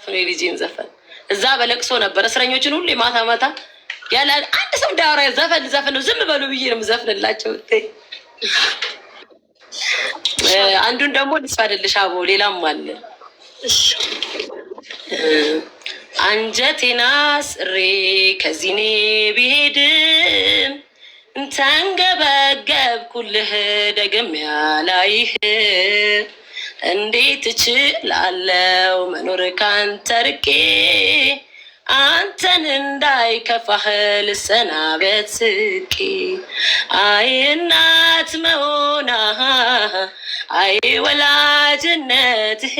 ነው የልጄን ዘፈን። እዛ በለቅሶ ነበር እስረኞችን ሁሌ ማታ ማታ ያለ አንድ ሰው እንዳወራ ዘፈን ነው ዝም በሉ ብዬ ነው የምዘፍንላቸው። አንዱን ደግሞ ልስፋ አይደለሽ አቦ ሌላም አለ። አንጀቴን አስሬ ከዚህ እኔ ብሄድም ተንገበገብኩልህ ደግሜ አላይህ እንዴት እችላለሁ መኖር ካንተ ርቄ አንተን እንዳይከፋህ ልሰናበት ስቄ አይ እናት መሆና አይ ወላጅነትህ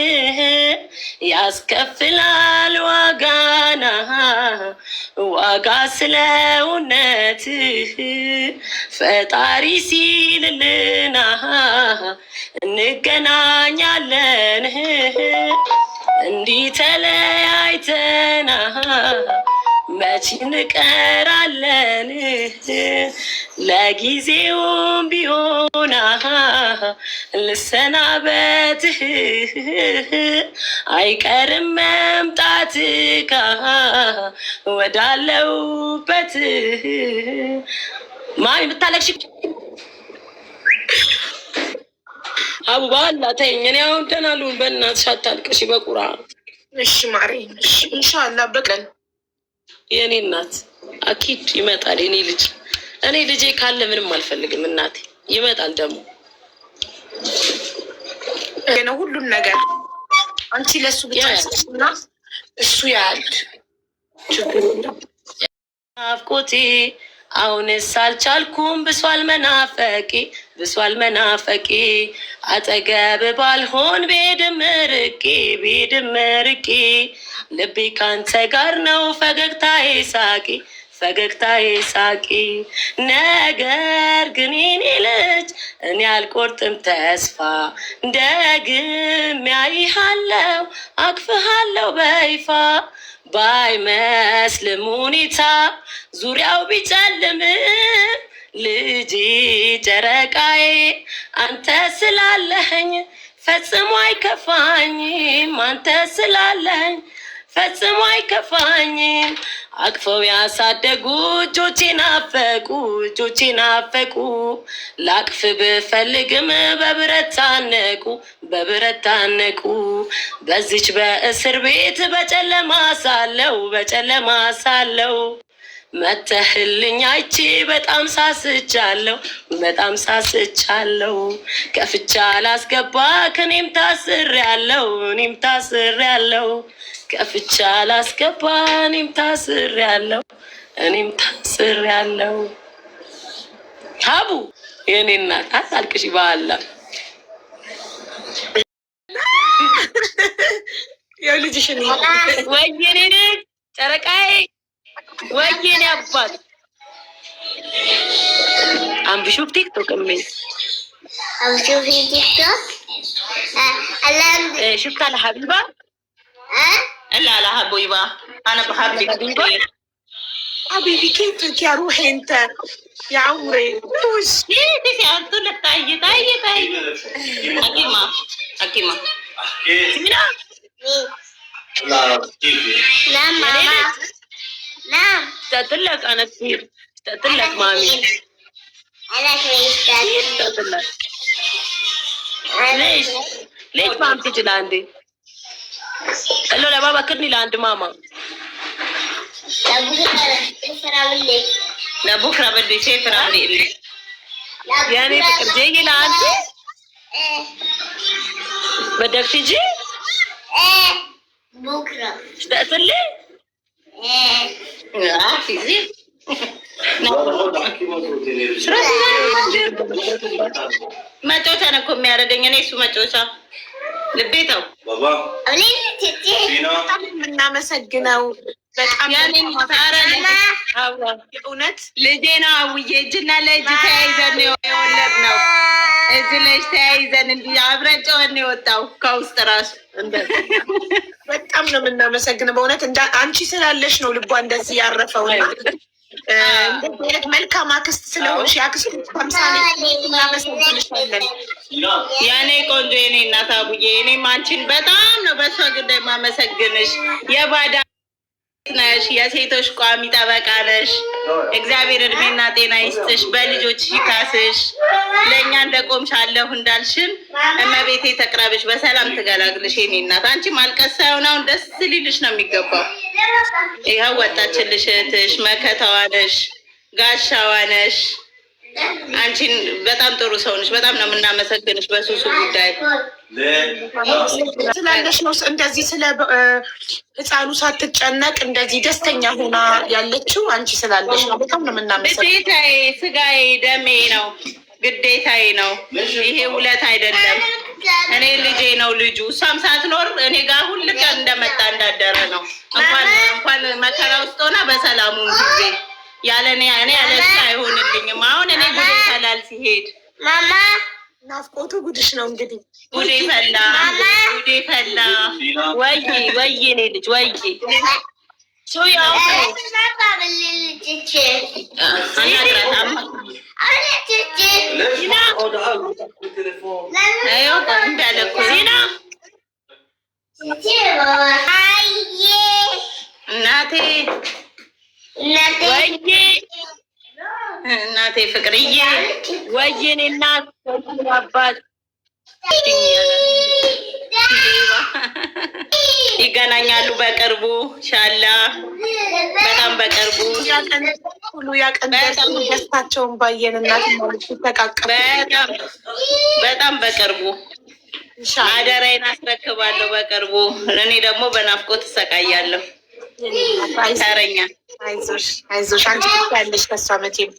ያስከፍላል ዋጋና ዋጋ ስለውነትህ ፈጣሪ ሲልልና እንገናኛለን እንዲህ ተለያይተና መች እንቀራለን ለጊዜውም ቢሆና ልሰናበትህ አይቀርም መምጣትህ ወዳለሁበት ማሚ ብታለቅሽ አቡባ አላተኝ እኔ አሁን ደህና ልሁን በእናትሽ አታልቅሽ በቁርአን እሺ ማሪ እሺ ኢንሻአላህ በቀን የኔ እናት አኪድ ይመጣል የኔ ልጅ እኔ ልጄ ካለ ምንም አልፈልግም እናቴ ይመጣል ደግሞ ነው ሁሉን ነገር አንቺ ለሱ ብቻ እና እሱ ያል አፍቆቴ አሁንስ አልቻልኩም ብሷል መናፈቂ አጠገብ ባልሆን ቤድም ርቄ ልቤ ካንተ ጋር ነው ፈገግታዬ ሳቂ ነገር ግን የኔ ልጅ እኔ አልቆርጥም ተስፋ ደግሜ አይሃለው አቅፍሃለው በይፋ ባይመስልም ሁኔታ ዙሪያው ቢጨልም ልጄ ጨረቃዬ አንተ ስላለኸኝ ፈጽሞ አይከፋኝም አንተ ስላለኸኝ ፈጽሞ አይከፋኝም አቅፈው ያሳደጉ እጆቼ ናፈቁ ላቅፍ ብፈልግም በብረት ታነቁ በዚች በእስር ቤት በጨለማ ሳለው መተህልኝ አይቼ በጣም ሳስቻለሁ ከፍቻ ላስገባ ከኔም ታስሬያለሁ ከፍቻ ላስገባ እኔም ታስሬያለሁ ሀቡ የኔ እናት አታልቅሽ በኋላ ያው ልጅሽን ወይኔ ልጅ ጨረቃዬ ወይኔ አባት አንብሹፍ ቲክቶክ شفتها لحبيبة؟ لا حبيبة أنا بحبك كثير حبيبي كيفك يا روحي أنت يا عمري وش كيف يا قلت لك طيب حكيمة سمينة نعم ماما نعم اشتقت لك أنا كثير اشتقت لك مامي أنا كثير اشتقت لك ليش ما عم تيجي لعندي؟ قال له لبابا كرني لعند ماما لبكره بدي سافر عندي لك يعني فكر جاي لعندي؟ بدك تيجي؟ بكره اشتقت لي؟ تيجي መጮቻ ነው እኮ የሚያረደኝ እኔ እሱ መጮቻ ልቤታው በጣም የምናመሰግነው በጣም እውነት ልጄ ነው አውዬ እጅና ለእጅ ተያይዘን የወለድ ነው እጅ ለእጅ ተያይዘን እንዲህ አብረን ጨወን የወጣው ከውስጥ ራሱ በጣም ነው የምናመሰግነው በእውነት አንቺ ስላለሽ ነው ልቧ እንደዚህ ያረፈው እንደዚህ አይነት መልካም አክስት ስለሆንሽ የአክስት ተምሳሌ እናመሰግንሻለን። የኔ ቆንጆ የኔ እናት አቡዬ፣ እኔም አንቺን በጣም ነው በሷ ጉዳይ ማመሰግንሽ። የባዳ ነሽ፣ የሴቶች ቋሚ ጠበቃ ነሽ። እግዚአብሔር እድሜና ጤና ይስጥሽ፣ በልጆች ይካስሽ። ለእኛ እንደቆምሽ አለሁ እንዳልሽን እመቤቴ ተቅረብሽ፣ በሰላም ትገላግልሽ። የኔ እናት አንቺ ማልቀስ ሳይሆን አሁን ደስ ሊልሽ ነው የሚገባው። ይኸው ወጣችልሽ እህትሽ፣ መከታዋ ነሽ፣ ጋሻዋ ነሽ። አንቺን በጣም ጥሩ ሰው ነሽ። በጣም ነው የምናመሰግንሽ በሱሱ ጉዳይ ስላለሽ ነው እንደዚህ ስለ ህፃኑ ሳትጨነቅ እንደዚህ ደስተኛ ሆና ያለችው አንቺ ስላለሽ ነው። በጣም ነው የምናመሰግነው። ግዴታዬ፣ ስጋዬ፣ ደሜ ነው፣ ግዴታዬ ነው። ይሄ ውለት አይደለም። እኔ ልጄ ነው ልጁ። እሷም ሳትኖር እኔ ጋር ሁል ቀን እንደመጣ እንዳደረ ነው። እንኳን መከራ ውስጥ ሆና በሰላሙ ጊዜ ያለ እኔ ያለ እሱ አይሆንልኝም። አሁን እኔ ጉዴ ፈላል ሲሄድ ማማ ናፍቆቱ ጉድሽ ነው እንግዲህ። ጉዴ ፈላ፣ ጉዴ ፈላ። ወይ ወይ እኔ ልጅ ወይ ሱያው እናቴ እናቴ ፍቅርዬ ወይኔ እናት አባት ይገናኛሉ በቅርቡ ሻላ በጣም በቅርቡ ሁሉ ያቀንደሱ ደስታቸውን ባየን እናት ተቃቀ በጣም በቅርቡ አደራዬን አስረክባለሁ በቅርቡ። እኔ ደግሞ በናፍቆት እሰቃያለሁ። ተረኛ አይዞሽ አይዞሽ አንቺ ያለሽ ከሷ መቼም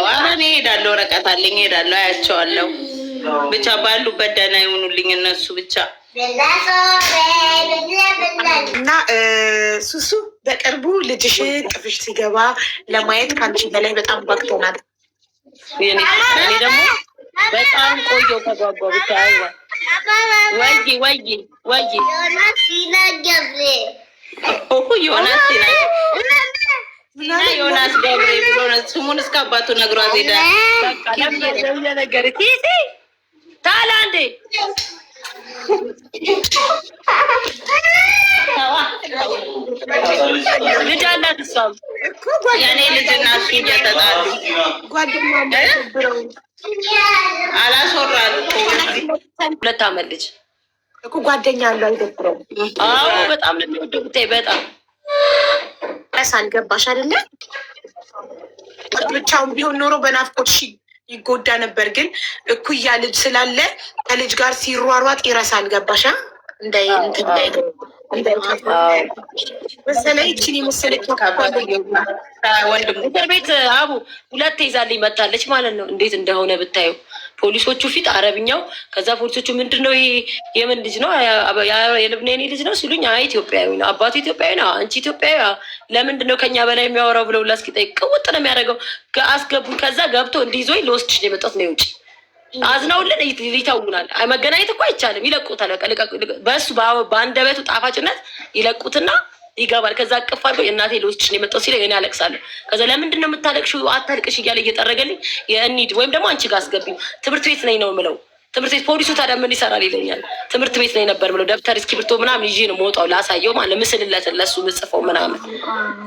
ኧረ እኔ እሄዳለሁ። ወረቀት አለኝ እሄዳለሁ፣ አያቸዋለሁ። ብቻ ባሉበት ደህና ይሆኑልኝ እነሱ ብቻ። እና ሱሱ በቅርቡ ልጅሽ ጥፍሽ ሲገባ ለማየት ከአንቺ በላይ በጣም ጓግተናል። እኔ ደግሞ በጣም ቆዮ ተጓጓ ብቻ። ወይ ወይ ወይ ዮናስ ዮናስ ገብሬ ብሎ ስሙን እስከ አባቱ ነግሯት ሄደ። ነገር ታላንዴ ልጅ አላት እሷም የኔ ልጅ እና እሱ እየተጣሉ አላስወራሉ። ሁለት ዓመት ልጅ እኮ ጓደኛ አለው አይደብረው? አዎ በጣም ለሚወደው ብታይ በጣም አልገባሽ አይደለ? ብቻውን ቢሆን ኖሮ በናፍቆት ይጎዳ ነበር። ግን እኩያ ልጅ ስላለ ከልጅ ጋር ሲሯሯጥ ይረሳል። ገባሻ? መሰለኝ ይችን የመሰለች እስር ቤት አቡ ሁለት ይዛልኝ መታለች ማለት ነው። እንዴት እንደሆነ ብታየው ፖሊሶቹ ፊት አረብኛው። ከዛ ፖሊሶቹ ምንድን ነው ይሄ የምን ልጅ ነው የልብኔ ልጅ ነው ሲሉኝ፣ አይ ኢትዮጵያዊ ነው አባቱ ኢትዮጵያዊ ነው አንቺ ኢትዮጵያዊ ለምንድን ነው ከኛ በላይ የሚያወራው ብለው ላስኪጠይቅ ቅውጥ ነው የሚያደርገው። አስገቡኝ። ከዛ ገብቶ እንዲይዞኝ ልወስድሽ ነው የመጣሁት ነው ውጭ አዝነውልን ይተውናል። መገናኘት እኮ አይቻልም። ይለቁታል። በእሱ በአንደበቱ ጣፋጭነት ይለቁትና ይገባል። ከዛ አቅፍ አድርገው የእናቴ ልጆች ነው የመጣው ሲለኝ እኔ አለቅሳለሁ። ከዛ ለምንድን ነው የምታለቅሽው? አታልቅሽ እያለ እየጠረገልኝ የእኒድ ወይም ደግሞ አንቺ ጋር አስገቢኝ። ትምህርት ቤት ነኝ ነው የምለው። ትምህርት ቤት ፖሊሱ ታዲያ ምን ይሰራል ይለኛል። ትምህርት ቤት ነኝ ነበር የምለው። ደብተር እስክሪብቶ ምናምን ይዤ ነው የምወጣው ላሳየው ማለት ምስልለትን ለሱ ምጽፈው ምናምን።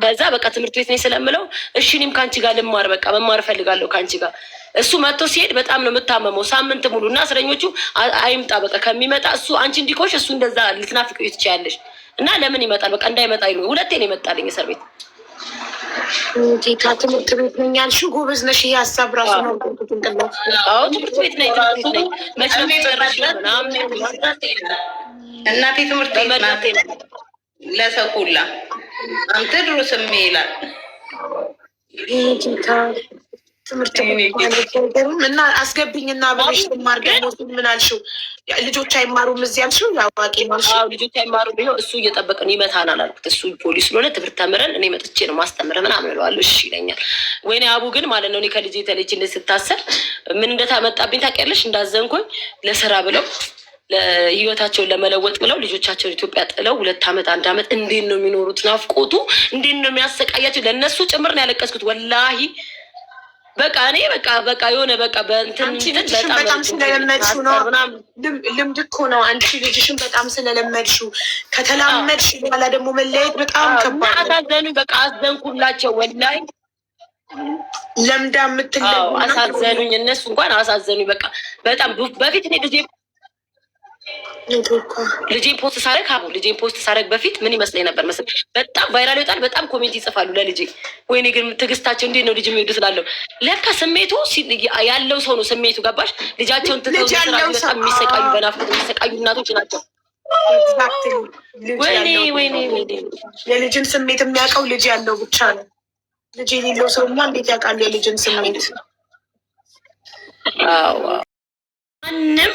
ከዛ በቃ ትምህርት ቤት ነኝ ስለምለው እሺ እኔም ከአንቺ ጋር ልማር በቃ መማር እፈልጋለሁ ከአንቺ ጋር። እሱ መጥቶ ሲሄድ በጣም ነው የምታመመው ሳምንት ሙሉ እና እስረኞቹ አይምጣ በቃ ከሚመጣ እሱ አንቺ እንዲኮሽ እሱ እንደዛ ልትናፍቂው ትችያለሽ እና ለምን ይመጣል በቃ እንዳይመጣ ይሉ። ሁለቴ ነው የመጣልኝ እስር ቤት። ጌታ ትምህርት ቤት ነኝ ያልሽው ጎበዝ ነሽ። ይሄ ሀሳብ ራሱ ነው። አዎ ትምህርት ቤት ነኝ መቼ ጨረሽ ምናምን እናቴ ትምህርት ቤት ናት ለሰው ሁላ አንተ ድሮ ስሜ ይላል ጌታ ትምህርት እና አስገብኝና ብለሽ ትማር ደግሞ ምን አልሽው? ልጆች አይማሩም እዚህ ያልሽው ያዋቂ ማልሽ? አዎ ልጆች አይማሩም። ይኸው እሱ እየጠበቀን ይመታናል አልኩት። እሱ ፖሊስ ስለሆነ ትምህርት ተምረን እኔ መጥቼ ነው ማስተምረ ምናምን እለዋለሁ። እሺ ይለኛል። ወይኔ አቡ ግን ማለት ነው እኔ ከልጅ የተለች እንደ ስታሰር ምን እንደታመጣብኝ ታውቂያለሽ? እንዳዘንኩኝ ለስራ ብለው ህይወታቸውን ለመለወጥ ብለው ልጆቻቸውን ኢትዮጵያ ጥለው 2 ዓመት 1 ዓመት እንዴት ነው የሚኖሩት? ናፍቆቱ እንዴት ነው የሚያሰቃያቸው? ለእነሱ ጭምር ነው ያለቀስኩት ወላሂ። በቃ እኔ በቃ የሆነ በቃ በእንትን በጣም ስለለመድሽው ነው። ልምድ እኮ ነው። አንቺ ልጅሽን በጣም ስለለመድሽው ከተላመድሽ በኋላ ደግሞ መለየት በጣም ከባድ ነው። አሳዘኑኝ። በቃ አዘንኩላቸው ወላሂ። ለምዳ የምትለው አሳዘኑኝ። እነሱ እንኳን አሳዘኑኝ። በቃ በጣም በፊት እኔ ልጄን ፖስት ሳረግ በፊት ምን ይመስለኝ ነበር መሰለኝ? በጣም ቫይራል ይወጣል፣ በጣም ኮሜንት ይጽፋሉ ለልጄ። ወይኔ ግን ትዕግስታቸው እንዴት ነው ልጅ የሚወዱ ስላለሁ። ለካ ስሜቱ ያለው ሰው ነው ስሜቱ። ገባሽ? ልጃቸውን ትተው ስራ በጣም የሚሰቃዩ በናፍቆት የሚሰቃዩ እናቶች ናቸው። ወይኔ የልጅን ስሜት የሚያውቀው ልጅ ያለው ብቻ ነው። ልጅ የሌለው ሰውማ እንዴት ያውቃል የልጅን ስሜት? ማንም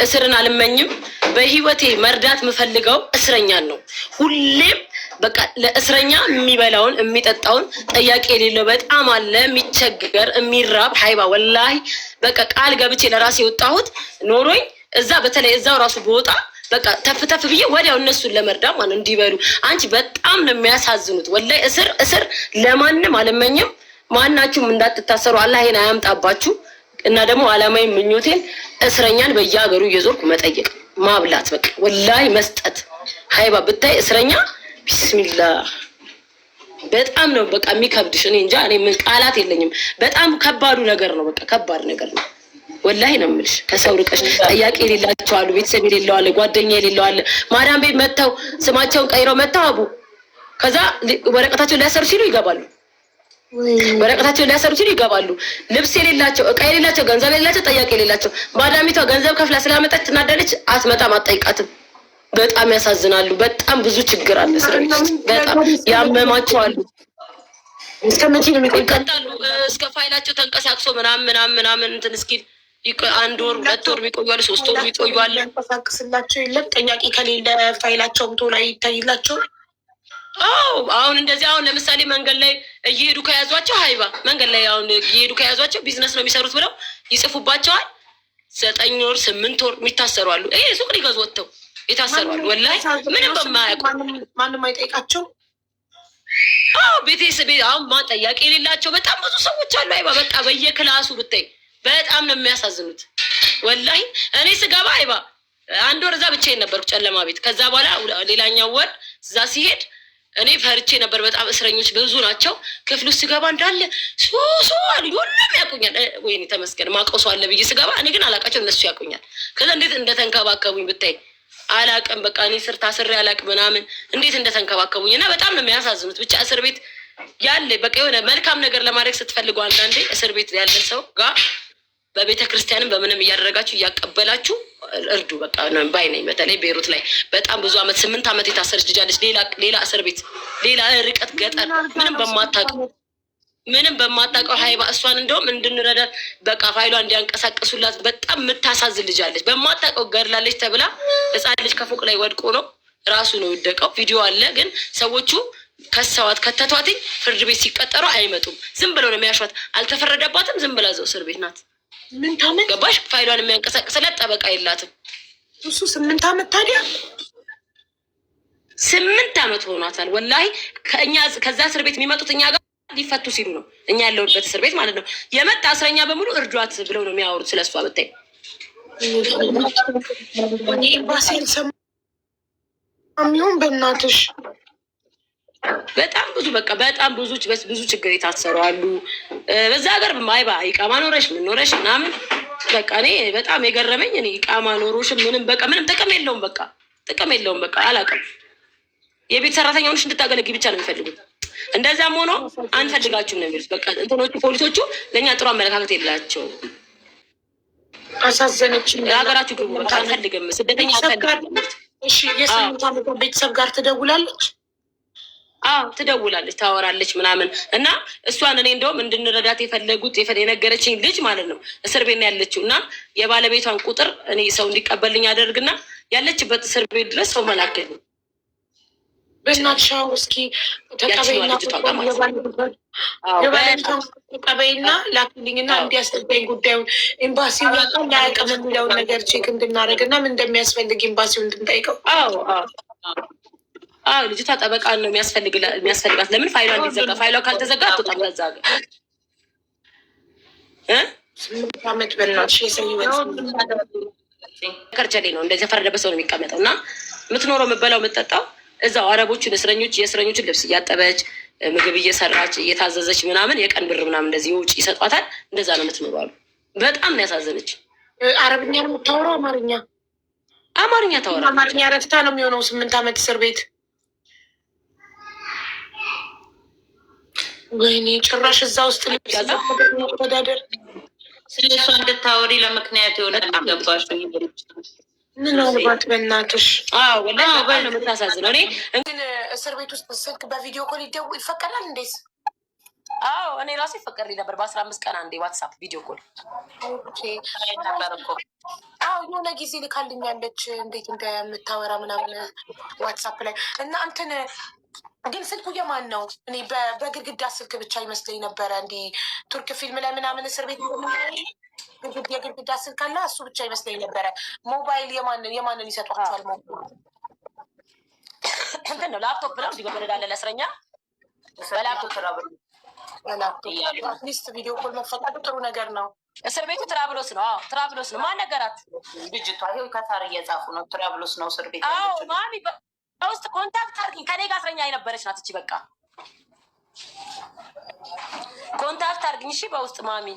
እስርን አልመኝም። በህይወቴ መርዳት የምፈልገው እስረኛን ነው። ሁሌም በቃ ለእስረኛ የሚበላውን የሚጠጣውን ጠያቄ የሌለው በጣም አለ የሚቸገር የሚራብ ሀይባ ወላሂ በቃ ቃል ገብቼ ለራሴ የወጣሁት ኖሮኝ እዛ በተለይ እዛው ራሱ በወጣ በቃ ተፍ ብዬ ወዲያው እነሱን ለመርዳት ማለት እንዲበሉ። አንቺ በጣም ነው የሚያሳዝኑት ወላሂ። እስር ለማንም አልመኝም። ማናችሁም እንዳትታሰሩ አላህ ይሄን አያምጣባችሁ። እና ደግሞ አላማዬ ምኞቴን እስረኛን በየሀገሩ እየዞርኩ መጠየቅ ማብላት በቃ ወላሂ መስጠት። ሀይባ ብታይ እስረኛ ቢስሚላህ በጣም ነው በቃ የሚከብድሽ። እኔ እንጃ እኔ ምን ቃላት የለኝም። በጣም ከባዱ ነገር ነው። በቃ ከባድ ነገር ነው ወላሂ ነው የምልሽ። ከሰው ርቀሽ ጠያቄ የሌላቸው አሉ፣ ቤተሰብ የሌለው አለ፣ ጓደኛ የሌለው አለ። ማዳም ቤት መጥተው ስማቸውን ቀይረው መጥተው አቡ ከዛ ወረቀታቸውን ሊያሰሩ ሲሉ ይገባሉ። ወረቀታቸውን ሊያሰሩ ሲሉ ይገባሉ። ልብስ የሌላቸው፣ እቃ የሌላቸው፣ ገንዘብ የሌላቸው፣ ጠያቄ የሌላቸው። ማዳሚቷ ገንዘብ ከፍላ ስላመጣች ትናደለች፣ አትመጣም፣ አትጠይቃትም። በጣም ያሳዝናሉ። በጣም ብዙ ችግር አለ እስር ቤት ውስጥ። በጣም ያመማቸዋሉ። እስከ መቼ ነው ይቀጣሉ? እስከ ፋይላቸው ተንቀሳቅሶ ምናምን እንትን እስኪል 1 ወር 2 ወር ይቆያሉ፣ 3 ወር ይቆያሉ። ተንቀሳቅስላቸው የለም ጠያቂ ከሌለ ፋይላቸውም ቶሎ ይታይላቸው። አሁን እንደዚህ አሁን ለምሳሌ መንገድ ላይ እየሄዱ ከያዟቸው ሀይባ መንገድ ላይ አሁን እየሄዱ ከያዟቸው ቢዝነስ ነው የሚሰሩት ብለው ይጽፉባቸዋል። 9 ወር 8 ወር የሚታሰሩ አሉ። ይሄ ሱቅ ሊገዙ ወጥተው የታሰሩ አሉ። ወላሂ ምንም በማያውቁ ማንም አይጠይቃቸው። ቤተሰብ አሁን ጠያቂ የሌላቸው በጣም ብዙ ሰዎች አሉ። አይባ በቃ በየክላሱ ብታይ በጣም ነው የሚያሳዝኑት። ወላሂ እኔ ስገባ አይባ 1 ወር እዛ ብቻዬን ነበርኩ ጨለማ ቤት። ከዛ በኋላ ሌላኛው ወር እዛ ሲሄድ እኔ ፈርቼ ነበር። በጣም እስረኞች ብዙ ናቸው። ክፍል ውስጥ ስገባ እንዳለ ሶ አሉ። ሁሉም ያውቁኛል። ወይኔ ተመስገን ማቀሱ አለ ብዬ ስገባ እኔ ግን አላውቃቸው፣ እነሱ ያውቁኛል። ከዛ እንዴት እንደተንከባከቡኝ ብታይ አላቅም። በቃ እኔ ስር ታስሬ አላቅም ምናምን እንዴት እንደተንከባከቡኝ እና በጣም ነው የሚያሳዝኑት። ብቻ እስር ቤት ያለ በቃ የሆነ መልካም ነገር ለማድረግ ስትፈልጉ አንዳንዴ እስር ቤት ያለ ሰው ጋር በቤተ ክርስቲያንም በምንም እያደረጋችሁ እያቀበላችሁ እርዱ። በቃ ባይ ነኝ። በተለይ ቤሩት ላይ በጣም ብዙ ዓመት 8 ዓመት የታሰረች ልጅ አለች። ሌላ እስር ቤት ሌላ ርቀት ገጠር ምንም በማታውቀው ሀይባ እሷን እንደውም እንድንረዳት በቃ ፋይሏ እንዲያንቀሳቀሱላት በጣም የምታሳዝን ልጅ አለች። በማታውቀው ገድላለች ተብላ ሕፃን ልጅ ከፎቅ ላይ ወድቆ ነው ራሱ ነው የወደቀው። ቪዲዮ አለ። ግን ሰዎቹ ከሰዋት ከተቷትኝ ፍርድ ቤት ሲቀጠሩ አይመጡም። ዝም ብለው ነው የሚያሿት። አልተፈረደባትም። ዝም ብላ እዛው እስር ቤት ናት። ምን ታመት ገባሽ? ፋይሏን የሚያንቀሳቅስላት ጠበቃ የላትም። እሱ 8 ዓመት ታዲያ 8 ዓመት ሆኗታል። ወላሂ ከዛ እስር ቤት የሚመጡት እኛ ጋር ሊፈቱ ሲሉ ነው። እኛ ያለውበት እስር ቤት ማለት ነው። የመጣ እስረኛ በሙሉ እርዷት ብለው ነው የሚያወሩት ስለሷ። ብታይ ኤምባሲን ሰሚሆን በእናትሽ በጣም ብዙ በቃ በጣም ብዙ ችግር የታሰሩ አሉ በዛ ሀገር። ማይባ ኢቃማ ኖረሽ ምን ኖረሽ ምናምን በቃ እኔ በጣም የገረመኝ እኔ ኢቃማ ኖሮሽም ምንም በቃ ምንም ጥቅም የለውም። በቃ ጥቅም የለውም። በቃ አላውቅም። የቤት ሰራተኛ ሆነሽ እንድታገለጊ ብቻ ነው የሚፈልጉት። እንደዛም ሆኖ አንፈልጋችሁም ነው የሚሉት። በቃ እንትኖቹ ፖሊሶቹ ለእኛ ጥሩ አመለካከት የላቸው። አሳዘነችኝ። ሀገራችሁ ግቡ በቃ አንፈልግም፣ ስደተኛ አንፈልግም። እሺ የ8 ዓመት ቤተሰብ ጋር ትደውላለች? ትደውላለች፣ ታወራለች ምናምን እና እሷን እኔ እንደውም እንድንረዳት የነገረችኝ ልጅ ማለት ነው እስር ቤት ነው ያለችው እና የባለቤቷን ቁጥር እኔ ሰው እንዲቀበልኝ አደርግና ያለችበት እስር ቤት ድረስ ሰው መላከል በእናትሽ እስኪ ተቀበይና ተቀበይና ላክልኝና እንዲያስገባኝ ጉዳዩን ኤምባሲው ያውቃል ላያውቅም የሚለውን ነገር ቼክ እንድናደርግ እና ምን እንደሚያስፈልግ ኤምባሲው እንድንጠይቀው። ልጅቷ ጠበቃ ነው የሚያስፈልጋት። ለምን ፋይሏ እንዲዘጋ፣ ፋይሏ ካልተዘጋ አትወጣም ከዛ ሀገር። 8 ዓመት በእናትሽ የሰው ከርቸሌ ነው እንደዚህ የፈረደበት ሰው ነው የሚቀመጠው እና የምትኖረው የምትበላው የምትጠጣው እዛው አረቦችን የእስረኞችን ልብስ እያጠበች ምግብ እየሰራች እየታዘዘች ምናምን የቀን ብር ምናምን እንደዚህ የውጭ ይሰጧታል። እንደዛ ነው የምትኖሩ አሉ። በጣም ነው ያሳዘነች። አረብኛ ነው የምታወራው? አማርኛ ታወራ። አማርኛ ረፍታ ነው የሚሆነው 8 ዓመት እስር ቤት። ወይኔ ጭራሽ እዛ ውስጥ ተዳደር ስለሷ እንድታወሪ ለምክንያት የሆነ ገባሽ? ምናልባት በእናትሽ ነው የምታሳዝነው። እኔ ግን እስር ቤት ውስጥ ስልክ በቪዲዮ ኮል ይፈቀዳል እንዴስ? እኔ ራሱ ይፈቀድልኝ ነበር በ15 ቀን አንዴ ዋትሳፕ ቪዲዮ ኮል ነበር እኮ። የሆነ ጊዜ ልካልኛለች እንዴት እንደምታወራ ምናምን ዋትሳፕ ላይ እና እንትን ግን ስልኩ የማን ነው? እኔ በግድግዳ ስልክ ብቻ ይመስለኝ ነበረ። እንዲህ ቱርክ ፊልም ላይ ምናምን እስር ቤት የግድግዳ ስልክ አለ፣ እሱ ብቻ ይመስለኝ ነበረ። ሞባይል የማንን ይሰጧቸዋል? እንትን ነው ላፕቶፕ ነው እንዲህ በመደዳለ ለእስረኛ በላፕቶፕ ሊስት ቪዲዮ ኮል መፈቀዱ ጥሩ ነገር ነው። እስር ቤቱ ትራብሎስ ነው። ትራብሎስ ነው። ማን ነገራት? ልጅቷ ይኸው ከታር እየጻፉ ነው። ትራብሎስ ነው እስር ቤት። ማሚ በውስጥ ኮንታክት አድርጊኝ። ከኔ ጋር እስረኛ የነበረች ናት እቺ። በቃ ኮንታክት አድርጊኝ እሺ፣ በውስጥ ማሚ።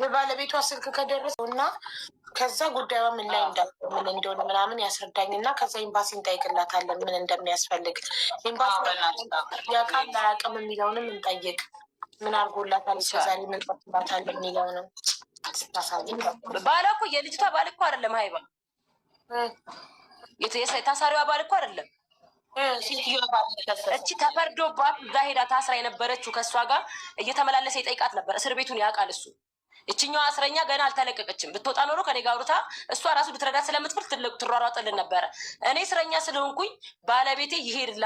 በባለቤቷ ስልክ ከደረሰው እና ከዛ ጉዳዩ ምን ላይ ምን እንደሆነ ምናምን ያስረዳኝ እና ከዛ ኤምባሲ እንጠይቅላታለን ምን እንደሚያስፈልግ። ኤምባሲ ያውቃል አያውቅም የሚለውንም እንጠይቅ። ምን አድርጎላታል እስከዛሬ ምን ጠጥላታል የሚለውንም ስታሳይ። ባለ እኮ የልጅቷ ባል እኮ አይደለም ሀይባ፣ ታሳሪዋ ባል እኮ አይደለም። እቺ ተፈርዶባት እዛ ሄዳ ታስራ የነበረችው ከእሷ ጋር እየተመላለሰ ይጠይቃት ነበር። እስር ቤቱን ያውቃል እሱ። እችኛዋ እስረኛ ገና አልተለቀቀችም። ብትወጣ ኖሮ ከኔ ጋር አውርታ እሷ ራሱ ልትረዳት ስለምትፍል ትሯሯጥልን ነበረ። እኔ እስረኛ ስለሆንኩኝ ባለቤቴ ይሄድና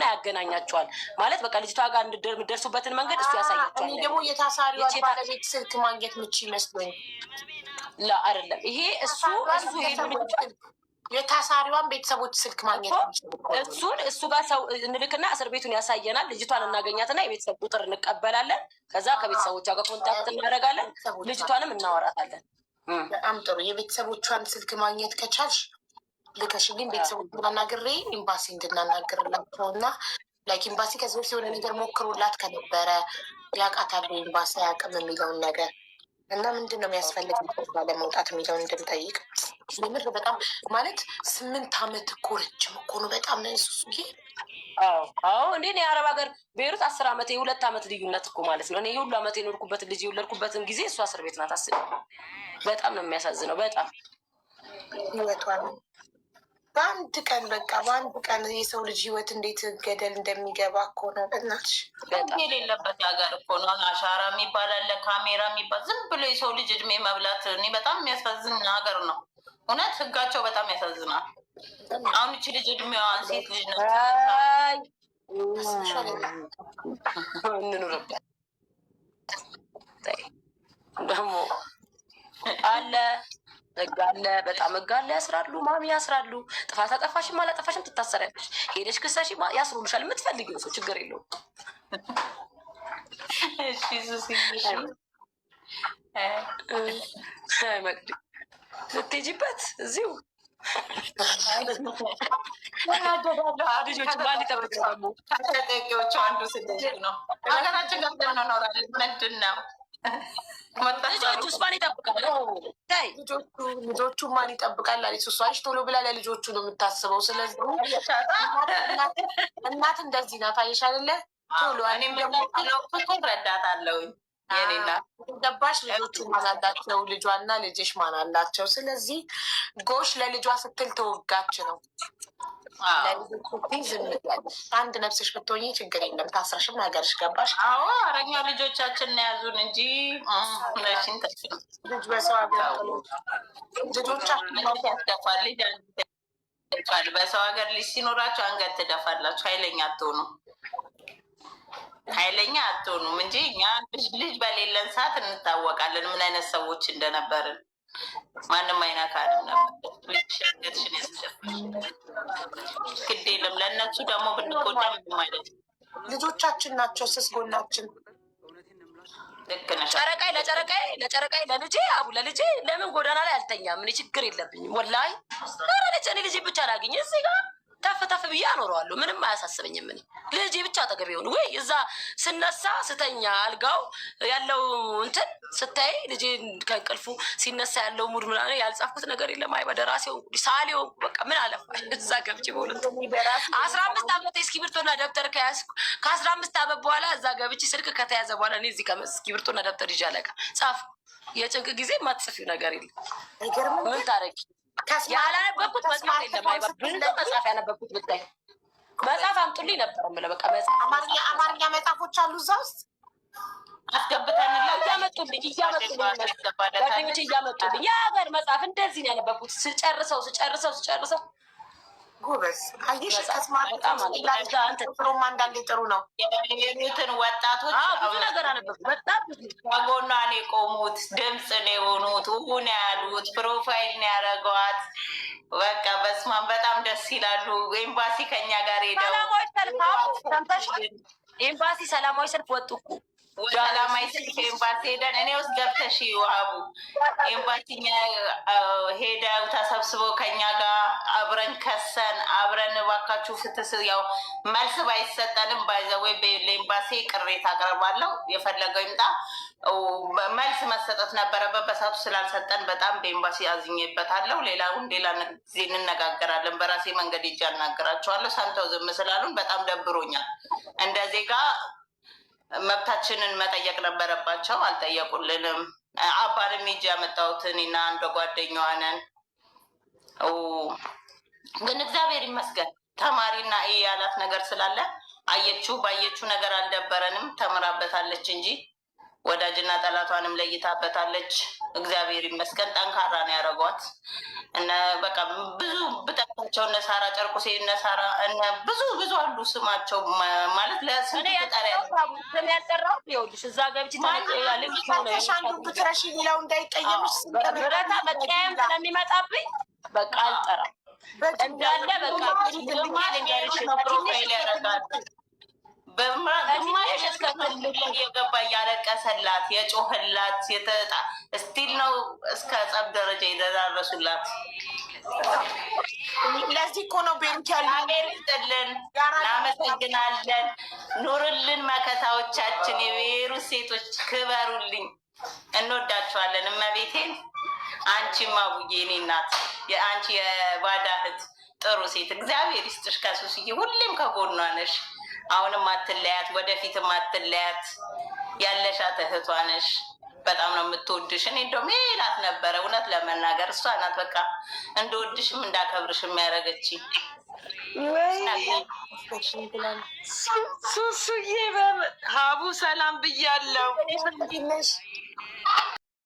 ያገናኛቸዋል ማለት በቃ ልጅቷ ጋር የምትደርሱበትን መንገድ እሱ ያሳያቸዋል። እኔ ደግሞ የታሳሪዋ ባለቤት ስልክ ማግኘት ምች ይመስለኝ አይደለም ይሄ እሱ የታሳሪዋን ቤተሰቦች ስልክ ማግኘት እሱ ጋር ሰው እንልክና እስር ቤቱን ያሳየናል። ልጅቷን እናገኛትና የቤተሰብ ቁጥር እንቀበላለን። ከዛ ከቤተሰቦቿ ጋር ኮንታክት እናደርጋለን። ልጅቷንም እናወራታለን። በጣም ጥሩ። የቤተሰቦቿን ስልክ ማግኘት ከቻልሽ ልከሽልኝ ቤተሰቦቿን አናግሬ ኤምባሲ እንድናናግርላቸው እና ላይክ ኤምባሲ ከዚህ በፊት የሆነ ነገር ሞክሮላት ከነበረ ያውቃታል ኤምባሲ አያውቅም የሚለውን ነገር እና ምንድን ነው የሚያስፈልግ ለመውጣት የሚለውን እንድንጠይቅ። ምር በጣም ማለት 8 ዓመት እኮ ረጅም እኮ ነው በጣም ነሱሱ። እንዴ የአረብ ሀገር ቤሩት 10 ዓመት የ2 ዓመት ልዩነት እኮ ማለት ነው። እኔ የሁሉ ዓመት የኖርኩበትን ልጅ የወለድኩበትን ጊዜ እሷ እስር ቤት ናት። አስቢ። በጣም ነው የሚያሳዝነው። በጣም ህይወቷ ነው በአንድ ቀን በቃ በአንድ ቀን የሰው ልጅ ህይወት እንዴት ገደል እንደሚገባ እኮ ነው። በእናትሽ የሌለበት ሀገር እኮ ነው። አሻራ የሚባል አለ፣ ካሜራ የሚባል ዝም ብሎ የሰው ልጅ እድሜ መብላት። እኔ በጣም የሚያሳዝን ሀገር ነው እውነት። ህጋቸው በጣም ያሳዝናል። አሁን እቺ ልጅ እድሜዋን ሴት ልጅ ነው እንኑርበት ደግሞ አለ ህግ አለ፣ በጣም ህግ አለ። ያስራሉ ማሚ ያስራሉ። ጥፋት አጠፋሽም አላጠፋሽም ትታሰሪያለሽ። ሄደሽ ክሰሽ ያስሩልሻል። የምትፈልጊው ሰው ችግር የለውም። መቅዲ ልትሄጂበት እዚሁ ልጆች ማን ይጠብቅ ደግሞ ከተጠቂዎቹ አንዱ ስደት ነው። ሀገራችን ገብተን እንኖራለን። ምንድን ነው ልጆቹ ማን ይጠብቃል? ልጆቹ ማን ይጠብቃል አለች እሷ። ቶሎ ብላ ለልጆቹ ነው የምታስበው። ስለዚህ እናት እንደዚህ ናት። አየሽ አይደለ? ቶሎ ረዳታለሁ የኔና ገባሽ? ልጆቹ ማን አላቸው? ልጇና ልጅሽ ማን አላቸው? ስለዚህ ጎሽ ለልጇ ስትል ተወጋች ነው። አንድ ነፍስሽ ብትሆኚ ችግር የለም። ታስረሽም ሀገርሽ ገባሽ። አረኛ ልጆቻችን ያዙን እንጂ ልጅ በሰው ሀገር ልጆቻችን ያስገፋል። ይደፋል። በሰው ሀገር ልጅ ሲኖራችሁ አንገት ትደፋላችሁ። ኃይለኛ አትሆኑም እንጂ እኛ ልጅ በሌለን ሰዓት እንታወቃለን ምን አይነት ሰዎች እንደነበርን። ማንም አይነካንም ነበር። ልጅ ያስደፋል። ግድ የለም ለእነሱ ደግሞ ብንጎዳ ምንም ማለት ልጆቻችን ናቸው ስስ ጎናችን። ጨረቃይ ለጨረቃይ ለልጄ አቡ ለልጄ ለምን ጎዳና ላይ አልተኛም? ምን ችግር የለብኝም ወላሂ። ለልጄ እኔ ልጄ ብቻ ላግኝ እዚህ ጋር ተፍ ብዬ አኖረዋለሁ። ምንም አያሳስበኝም። ምን ልጄ ብቻ አጠገቤ ሆኑ ወይ እዛ ስነሳ ስተኛ አልጋው ያለው እንትን ስታይ ልጄ ከእንቅልፉ ሲነሳ ያለው ሙድ ምናምን ያልጻፍኩት ነገር የለም። አይ በደራሴው ሳሌው በቃ ምን አለፋ እዛ ገብቼ በሁለት 15 ዓመት እስክሪብቶና ደብተር ከያዝኩ ከ15 ዓመት በኋላ እዛ ገብቼ ስልክ ከተያዘ በኋላ እኔ እዚህ እስክሪብቶና ደብተር ይዤ አለቃ ጻፍ። የጭንቅ ጊዜ ማትጽፊው ነገር የለም። ምን ታረቂ ያላነበብኩት መጽሐፍ የለም። አይባ ብዙ መጽሐፍ ያነበብኩት ብታይ መጽሐፍ አምጡልኝ ነበር የምልህ። በቃ አማርኛ መጽሐፎች አሉ እዛ ውስጥ አስገብተንላ እያመጡልኝ ጓደኞች እያመጡልኝ የሀገር መጽሐፍ እንደዚህ ነው ያነበብኩት። ስጨርሰው ጎበዝ አየሽ። ከስማርትሮማ አንዳንዴ ጥሩ ነው የሚሉትን ወጣቶች ብዙ ነገር አነበብኩ። በጣም ብዙ ከጎኗ ነው የቆሙት፣ ድምፅ ነው የሆኑት፣ ነው ያሉት፣ ፕሮፋይል ነው ያደረገዋት። በቃ በስማን በጣም ደስ ይላሉ። ኤምባሲ ከኛ ጋር ሄደው ኤምባሲ ሰላማዊ ሰልፍ ወጡ እኮ ሰላማዊ ሰልፍ ኤምባሲ ሄደን እኔ ውስጥ ገብተሽ ዋሃቡ ኤምባሲ ሄደው ተሰብስበው ከኛ ጋር አብረን ከሰን አብረን እባካችሁ ፍትስ ያው መልስ ባይሰጠንም ባይዘወይ ለኤምባሲ ቅሬታ አቅርባለሁ። የፈለገው ይምጣ መልስ መሰጠት ነበረበት። በሳቱ ስላልሰጠን በጣም በኤምባሲ አዝኜበታለሁ። ሌላ ጊዜ እንነጋገራለን። በራሴ መንገድ ሄጄ አናገራቸዋለሁ። ሰምተው ዝም ስላሉን በጣም ደብሮኛል። እንደ ዜጋ መብታችንን መጠየቅ ነበረባቸው፣ አልጠየቁልንም። አባንም ሄጄ ያመጣሁት እኔና አንዷ ጓደኛዋ ነን። ግን እግዚአብሔር ይመስገን ተማሪና ያላት ነገር ስላለ ባየችው ነገር አልደበረንም። ተምራበታለች እንጂ ወዳጅና ጠላቷንም ለይታበታለች። እግዚአብሔር ይመስገን ጠንካራ ነው ያደረጓት። በቃ ብዙ ብጠቅቸው እነ ሳራ ጨርቁሴ እነ ሳራ ብዙ አሉ። ስማቸው ማለት ለስም ያጠራው ይኸውልሽ እዛ ገብቼ አንዱ ብትረሺ ሌላው እንዳይቀየምሽ ብረታ መቀየም ስለሚመጣብኝ በቃ አልጠራም እንዳለ በቃ ፕሮፋይል ያደርጋል። በግማሽ እስከ ትልቅ የገባ እያለቀሰላት የጮህላት ስቲል ነው እስከ ጸብ ደረጃ የደራረሱላት። ለዚህ እኮ ነው ቤንክ ያለን። እናመሰግናለን። ኑርልን መከታዎቻችን፣ የብሔሩ ሴቶች ክበሩልኝ። እንወዳችኋለን። እመቤቴን አንቺማ ቡዬ እኔ እናት የአንቺ የባዳ እህት ጥሩ ሴት እግዚአብሔር ይስጥሽ። ከሱስዬ ሁሌም ከጎኗ ነሽ። አሁንም አትለያት፣ ወደፊትም አትለያት። ያለሻት እህቷ ነሽ። በጣም ነው የምትወድሽ። እኔ እንደውም ሜላት ነበረ እውነት ለመናገር እሷ ናት በቃ እንደወድሽም እንዳከብርሽም ያደረገች። ሱሱዬ ሀቡ ሰላም ብያለሁ።